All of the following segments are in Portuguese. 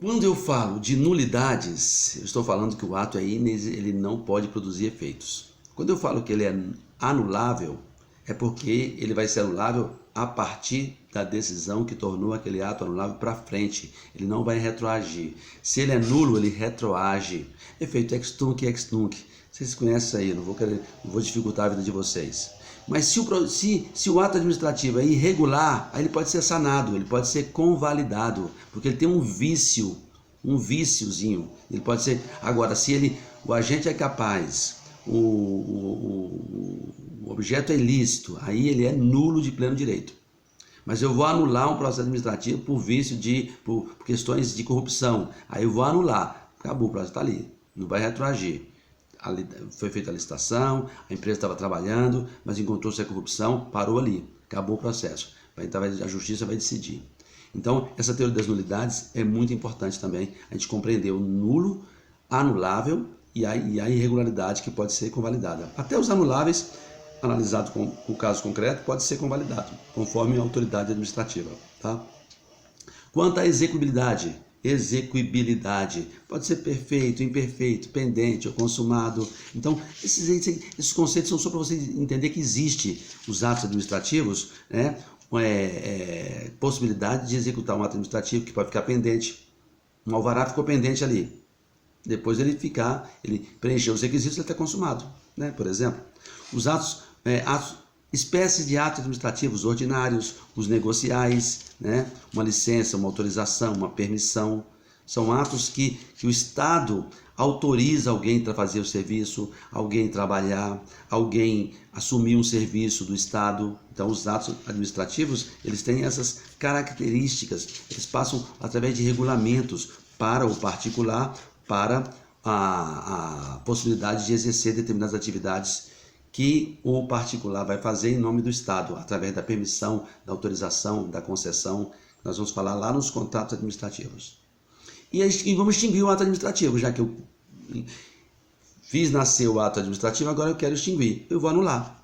Quando eu falo de nulidades, eu estou falando que o ato ele não pode produzir efeitos. Quando eu falo que ele é anulável, é porque ele vai ser anulável a partir da decisão que tornou aquele ato anulável para frente. Ele não vai retroagir. Se ele é nulo, ele retroage. Efeito ex tunc e ex nunc. Vocês conhecem isso aí, não vou dificultar a vida de vocês. Mas se o ato administrativo é irregular, aí ele pode ser sanado, ele pode ser convalidado, porque ele tem um viciozinho. Ele pode ser. Agora, se o agente é capaz, o objeto é ilícito, aí ele é nulo de pleno direito. Mas eu vou anular um processo administrativo por vício por questões de corrupção. Aí eu vou anular. Acabou, o processo está ali. Não vai retroagir. Foi feita a licitação, a empresa estava trabalhando, mas encontrou-se a corrupção, parou ali, acabou o processo. Então a justiça vai decidir. Então, essa teoria das nulidades é muito importante também, a gente compreender o nulo, anulável e a irregularidade que pode ser convalidada. Até os anuláveis, analisado com o caso concreto, pode ser convalidado, conforme a autoridade administrativa. Tá? Quanto à execuibilidade, pode ser perfeito, imperfeito, pendente ou consumado. Então, esses conceitos são só para você entender que existe os atos administrativos, né? Possibilidade de executar um ato administrativo que pode ficar pendente. Um alvará ficou pendente ali. Depois ele preencheu os requisitos, ele está consumado, né? Por exemplo, os espécies de atos administrativos ordinários, os negociais, né? Uma licença, uma autorização, uma permissão, são atos que o Estado autoriza alguém para fazer o serviço, alguém trabalhar, alguém assumir um serviço do Estado. Então, os atos administrativos, eles têm essas características, eles passam através de regulamentos para o particular, para a possibilidade de exercer determinadas atividades que o particular vai fazer em nome do Estado, através da permissão, da autorização, da concessão. Nós vamos falar lá nos contratos administrativos. E vamos extinguir o ato administrativo, já que eu fiz nascer o ato administrativo, agora eu quero extinguir. Eu vou anular.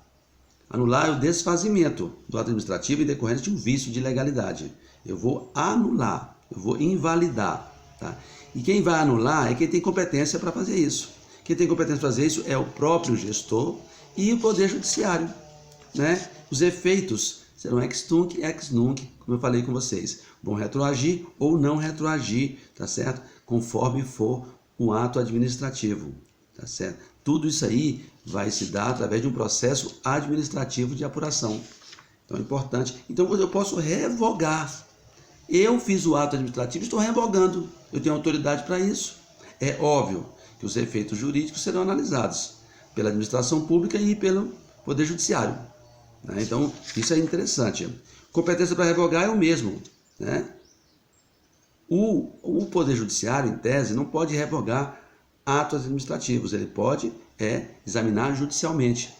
Anular é o desfazimento do ato administrativo em decorrência de um vício de legalidade. Eu vou anular, eu vou invalidar. Tá? E quem vai anular é quem tem competência para fazer isso. Quem tem competência para fazer isso é o próprio gestor e o Poder Judiciário, né? Os efeitos serão ex tunc e ex nunc, como eu falei com vocês. Vão retroagir ou não retroagir, tá certo? Conforme for o ato administrativo, tá certo? Tudo isso aí vai se dar através de um processo administrativo de apuração. Então é importante. Então eu posso revogar. Eu fiz o ato administrativo, estou revogando. Eu tenho autoridade para isso. É óbvio que os efeitos jurídicos serão analisados pela administração pública e pelo Poder Judiciário. Né? Então, isso é interessante. Competência para revogar é o mesmo. Né? O Poder Judiciário, em tese, não pode revogar atos administrativos. Ele pode examinar judicialmente,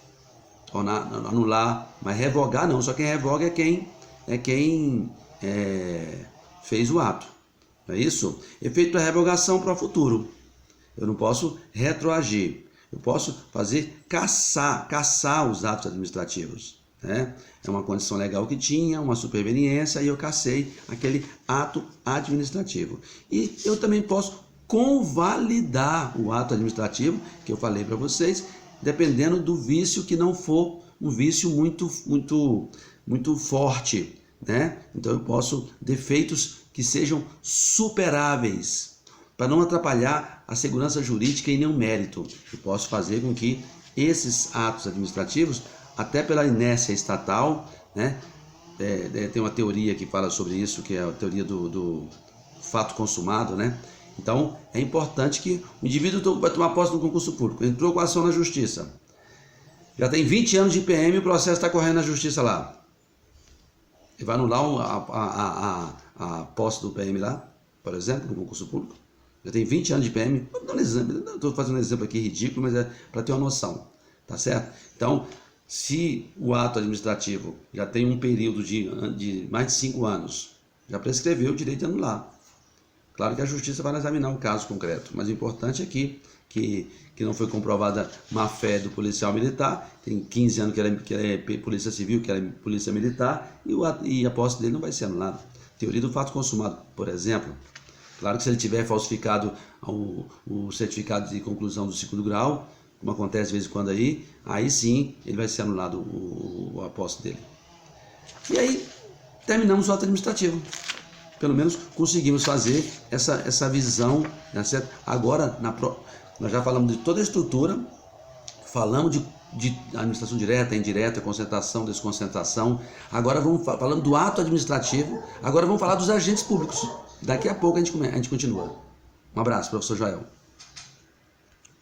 anular, mas revogar não. Só quem revoga é quem fez o ato. Não é isso? Efeito da revogação para o futuro. Eu não posso retroagir. Eu posso caçar os atos administrativos. Né? É uma condição legal que tinha, uma superveniência, e eu cassei aquele ato administrativo. E eu também posso convalidar o ato administrativo, que eu falei para vocês, dependendo do vício, que não for um vício muito forte. Né? Então eu posso defeitos que sejam superáveis, para não atrapalhar a segurança jurídica e nem o mérito. Eu posso fazer com que esses atos administrativos, até pela inércia estatal, né, tem uma teoria que fala sobre isso, que é a teoria do fato consumado, né? Então, é importante que o indivíduo vai tomar posse no concurso público, entrou com ação na justiça, já tem 20 anos de PM e o processo está correndo na justiça lá. Ele vai anular a posse do PM lá, por exemplo, no concurso público. Já tem 20 anos de PM, estou fazendo um exemplo aqui ridículo, mas é para ter uma noção, tá certo? Então, se o ato administrativo já tem um período de mais de 5 anos, já prescreveu o direito de anular. Claro que a justiça vai examinar um caso concreto, mas o importante é que não foi comprovada má-fé do policial militar, tem 15 anos que ele é polícia civil, que ele é polícia militar, e a posse dele não vai ser anulada. Teoria do fato consumado, por exemplo. Claro que se ele tiver falsificado o certificado de conclusão do segundo grau, como acontece de vez em quando aí sim ele vai ser anulado a posse dele. E aí terminamos o ato administrativo. Pelo menos conseguimos fazer essa visão, né, certo? Agora, nós já falamos de toda a estrutura, falamos de administração direta, indireta, concentração, desconcentração. Agora falando do ato administrativo, agora vamos falar dos agentes públicos. Daqui a pouco a gente continua. Um abraço, professor Joel.